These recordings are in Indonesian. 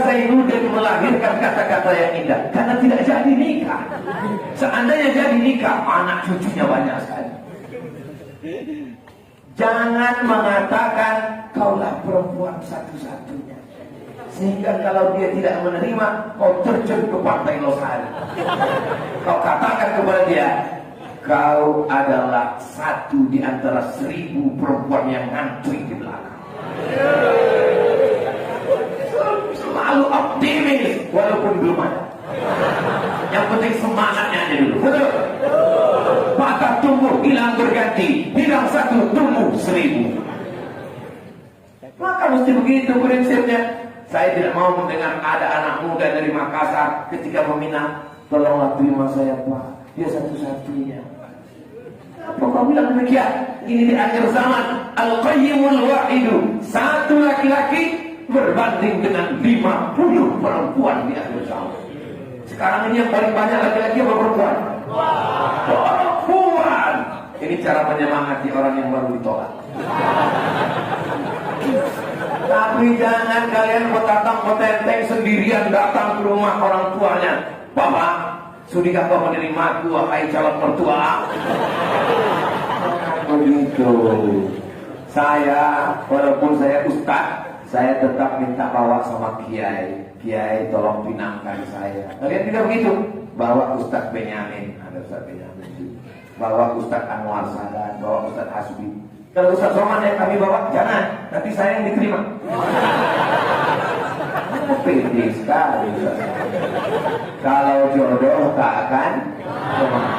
Zainuddin melahirkan kata-kata yang indah karena tidak jadi nikah. Seandainya jadi nikah, anak cucunya banyak sekali. Jangan mengatakan kaulah perempuan satu-satunya, sehingga kalau dia tidak menerima, kau terjun ke Partai Losari. Kau katakan kepada dia, kau adalah satu di antara 1000 perempuan yang ngantri di belakang. Selalu optimis walaupun belum ada. Yang penting semangatnya aja dulu. Betul? Patah tumbuh hilang berganti, hilang satu tumbuh 1000. Maka mesti begitu prinsipnya. Saya tidak mau mendengar ada anak muda dari Makassar ketika meminta, tolonglah terima saya Pak, dia satu-satunya. Apa kau bilang demikian? Ini di akhir zaman. Al-Qayyimul Wahidu, satu laki-laki berbanding dengan 50 perempuan di akhir zaman. Sekarang ini yang paling banyak laki-laki apa perempuan? Perempuan. Ini cara menyemangati orang yang baru ditolak. Tapi jangan kalian potenteng sendirian datang ke rumah orang tuanya. Bapak, sudikah kau menerima wahai calon mertua? Begitu. Saya, walaupun saya ustaz, saya tetap minta bawa sama kiai. Kiai tolong pinangkan saya. Kalian tidak begitu? Bawa Ustaz Benyamin, ada Ustaz Benyamin. Bawa Ustaz Anwar Sadat, bawa Ustaz Hasbi. Kalau Ustaz Somad yang kami bawa, jangan. Nanti saya yang diterima. Pede sekali. Kalau jodoh tak akan.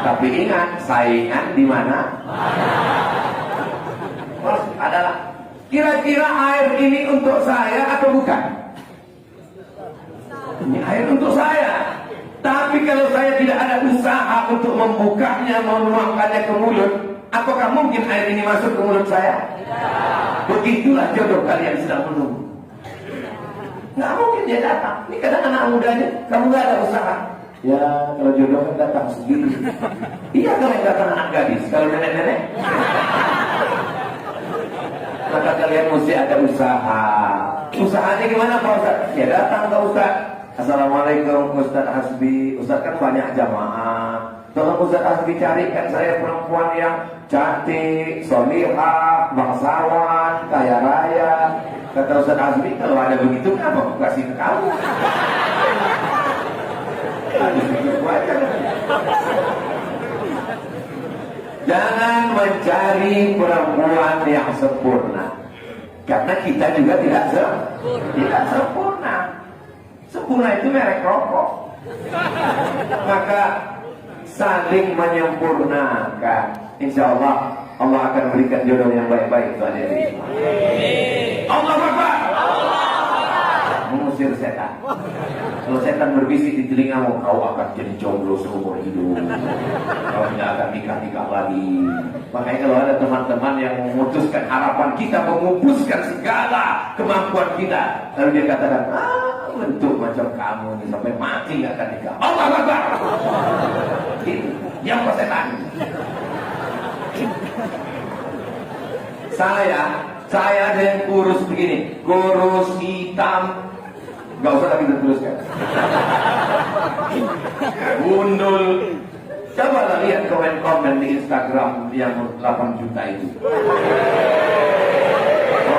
Tapi ingat, saingan di mana? Adalah kira-kira air ini untuk saya atau bukan? Ini air untuk saya. Tapi kalau saya tidak ada usaha untuk membukanya, menuangkannya ke mulut, apakah mungkin air ini masuk ke mulut saya? Tidak. Begitulah jodoh kalian sedang menunggu. Nggak mungkin dia datang. Ini kadang anak mudanya, kamu nggak ada usaha. Ya, kalau jodoh kan datang sendiri. Iya, kalau yang datang anak gadis. Kalau nenek-nenek, maka kalian mesti ada usaha. Usahanya gimana Pak Ustaz? Ya datang ke Ustaz. Assalamualaikum Ustaz Hasbi. Ustaz kan banyak jamaah. Tolong Ustaz Hasbi carikan saya perempuan yang cantik, solihah, bangsawan, kaya raya. Kata Ustaz Hasbi, kalau ada begitu kenapa aku kasih ke kamu? Jangan mencari perempuan yang sempurna, karena kita juga tidak sempurna. Sempurna itu merek rokok. Maka saling menyempurnakan. Insya Allah Allah akan berikan jodoh yang baik-baik itu ada di Allah Akbar. Mengusir setan. Kalau setan berbisik di telingamu, kau akan jadi jomblo seumur hidup. Kau tidak akan nikah lagi. Makanya kalau ada teman-teman yang memutuskan harapan kita, mengupuskan segala kemampuan kita, lalu dia katakan, bentuk macam kamu ini sampai mati nggak akan nikah. Allah Akbar. Yang setan. Saya ada yang kurus begini, kurus hitam. Gak usah kita teruskan. Gundul. Coba lihat komen-komen di Instagram yang 8 juta itu.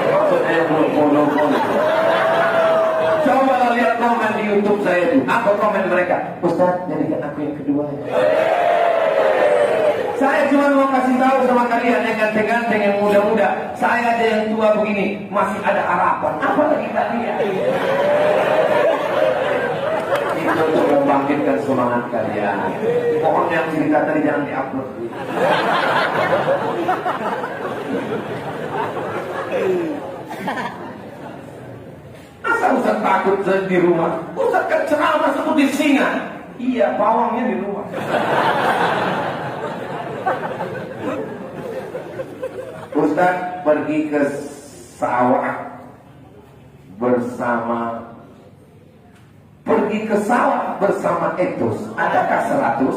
Maksudnya yang belum follow. Coba lihat komen di YouTube saya itu. Apa komen mereka? Ustaz, jadikan aku yang kedua ya. Saya cuma mau kasih tahu sama kalian yang ganteng-ganteng, yang muda-muda. Saya aja yang tua begini, masih ada harapan. Apa lagi kalian? Itu untuk membangkitkan semangat kalian. Mohon yang cerita tadi jangan di-upload. Masa Ustaz takut di rumah? Ustaz kan ceramah seperti singa. Iya, pawangnya di rumah. Ustaz pergi ke sawah bersama etos. Adakah 100?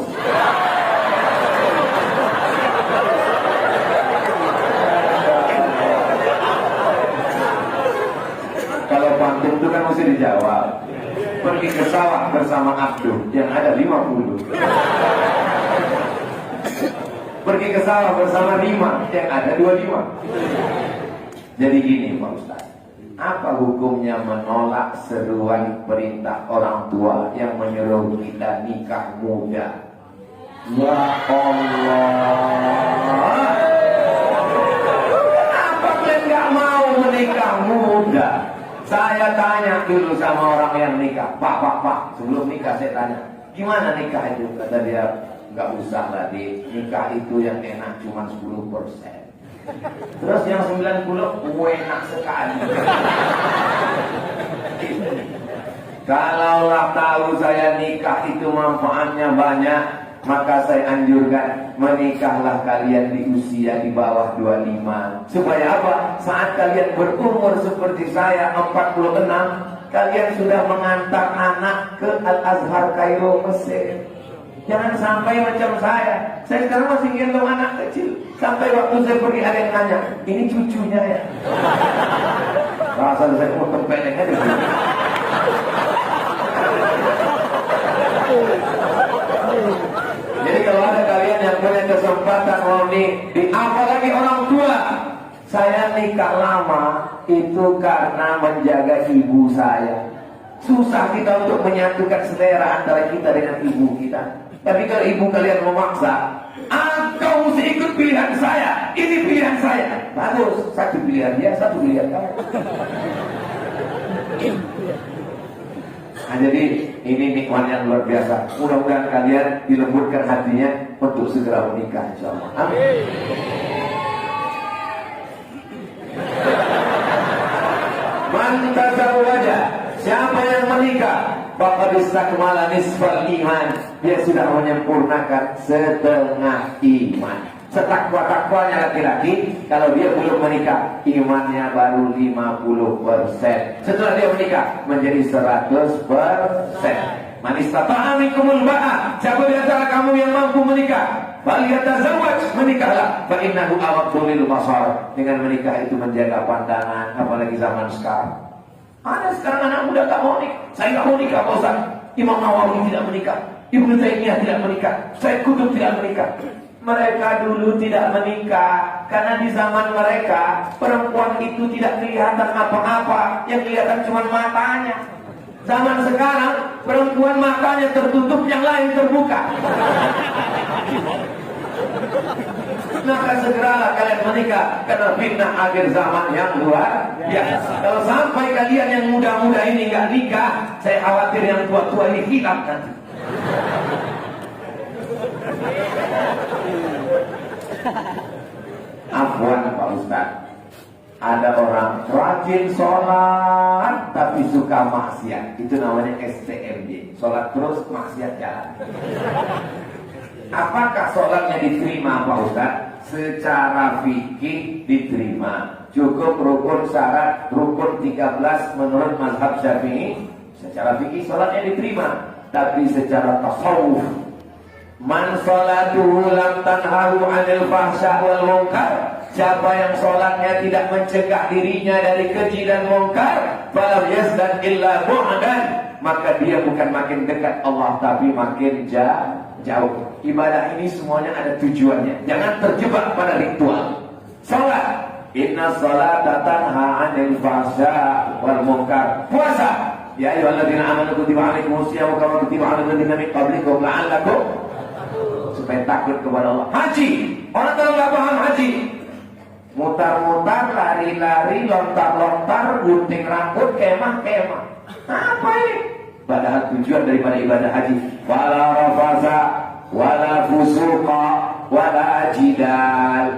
Kalau pantun itu kan mesti dijawab. Pergi ke sawah bersama Abdul, yang ada 50. Pergi ke sawah bersama Rima, yang ada 25. Jadi gini Pak Ustaz, apa hukumnya menolak seruan perintah orang tua yang menyuruh kita nikah muda? Ya Allah, kenapa kalian gak mau menikah muda? Saya tanya dulu sama orang yang nikah, Pak, sebelum nikah saya tanya, gimana nikah itu? Kata dia, gak usah lah di nikah itu yang enak cuma 10%. Terus yang 90 enak sekali. Kalaulah tahu saya nikah itu manfaatnya banyak, maka saya anjurkan menikahlah kalian di usia di bawah 25. Supaya apa? Saat kalian berumur seperti saya 46, kalian sudah mengantar anak ke Al-Azhar Kairo Mesir. Jangan sampai macam saya. Saya sekarang masih gendong anak kecil. Sampai waktu saya pergi ada yang nanya, ini cucunya ya? Rasa saya mau tempeleng aja. Jadi kalau ada kalian yang punya kesempatan mau di apalagi orang tua, saya nikah lama itu karena menjaga ibu saya. Susah kita untuk menyatukan selera antara kita dengan ibu kita. Tapi kalau ibu kalian memaksa, kau mesti ikut pilihan saya, ini pilihan saya. Bagus, satu pilihan dia, satu pilihan kamu. Nah, jadi ini nikmat yang luar biasa. Mudah-mudahan kalian dilembutkan hatinya untuk segera menikah, insyaallah. Amin. Man tazawwaja, siapa yang menikah, faqad istakmala nisfal iman, dia sudah menyempurnakan setengah iman. Setakwa-takwanya laki-laki, kalau dia belum menikah, imannya baru 50%. Setelah dia menikah, menjadi 100%. Man istata'a minkumul ba'a, siapa di antara kamu yang mampu menikah, falyatazawwaj, menikahlah. Fa innahu aghaddu lil basar. Dengan menikah itu menjaga pandangan, apalagi zaman sekarang. Ada sekarang anak muda tak mau nikah. Saya tak mau nikah, Pak Ustaz. Imam Nawawi tidak menikah, Ibnu Taimiyah tidak menikah, Syekh Qutb tidak menikah. Mereka dulu tidak menikah karena di zaman mereka perempuan itu tidak kelihatan apa-apa, yang kelihatan cuma matanya. Zaman sekarang perempuan matanya tertutup, yang lain terbuka. Maka segeralah kalian menikah, karena fitnah akhir zaman yang luar biasa. Kalau sampai kalian yang muda-muda ini nggak nikah, saya khawatir yang tua-tua ini hilang nanti. Afwan Pak Ustaz, ada orang rajin sholat tapi suka maksiat, itu namanya STMJ, sholat terus maksiat jalan. Apakah sholatnya diterima Pak Ustaz? Secara fikih diterima, cukup rukun syarat, rukun 13 menurut mazhab Syafi'i. Secara fikih sholatnya diterima, tapi secara tasawuf, man sholatuhu lam tanhahu 'anil fahsya wal munkar, siapa yang sholatnya tidak mencegah dirinya dari keji dan munkar, falam yazdad illa bu'dan, maka dia bukan makin dekat Allah, tapi makin jauh. Ibadah ini semuanya ada tujuannya. Jangan terjebak pada ritual. Salat, inna salata tanha 'anil fahsya wal munkar. Puasa, ya ayyuhalladzina amanu kutiba 'alaikumus syamu kama kutiba 'alal ladzina min qablikum la'allakum, supaya takut kepada Allah. Haji, orang kalau nggak paham haji, mutar-mutar, lari-lari, lontar-lontar, gunting rambut, kemah-kemah. Apa ini? Padahal tujuan daripada ibadah haji, wala rafasa wala fusuqa wala jidal.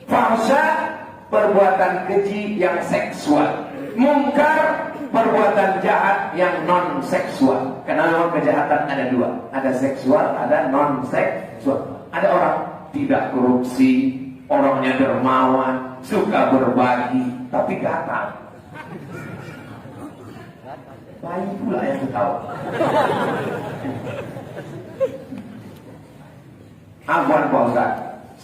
Fahsya, perbuatan keji yang seksual. Munkar, perbuatan jahat yang non seksual. Karena memang kejahatan ada dua, ada seksual, ada non seksual. Ada orang tidak korupsi, orangnya dermawan, suka berbagi, tapi gatal. Bayi pula yang ketawa. Afwan Pak Ustaz,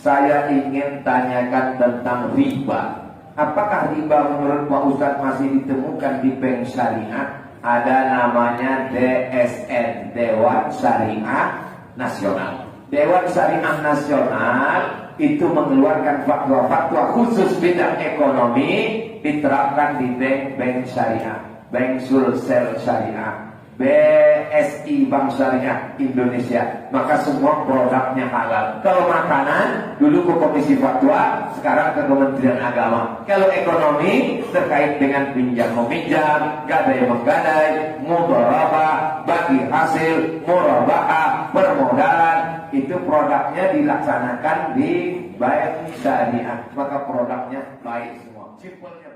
saya ingin tanyakan tentang riba. Apakah riba menurut Pak Ustadz masih ditemukan di bank syariah? Ada namanya DSN, Dewan Syariah Nasional. Dewan Syariah Nasional itu mengeluarkan fatwa-fatwa khusus bidang ekonomi, diterapkan di bank syariah, Bank Sulsel Syariah, BSI Bank Syariah Indonesia. Maka semua produknya halal. Kalau makanan dulu ke Komisi Fatwa, sekarang ke Kementerian Agama. Kalau ekonomi terkait dengan pinjam meminjam, gadai menggadai, mudharabah, bagi hasil, murabahah, permodalan, itu produknya dilaksanakan di bank syariah. Maka produknya baik semua. Simpelnya.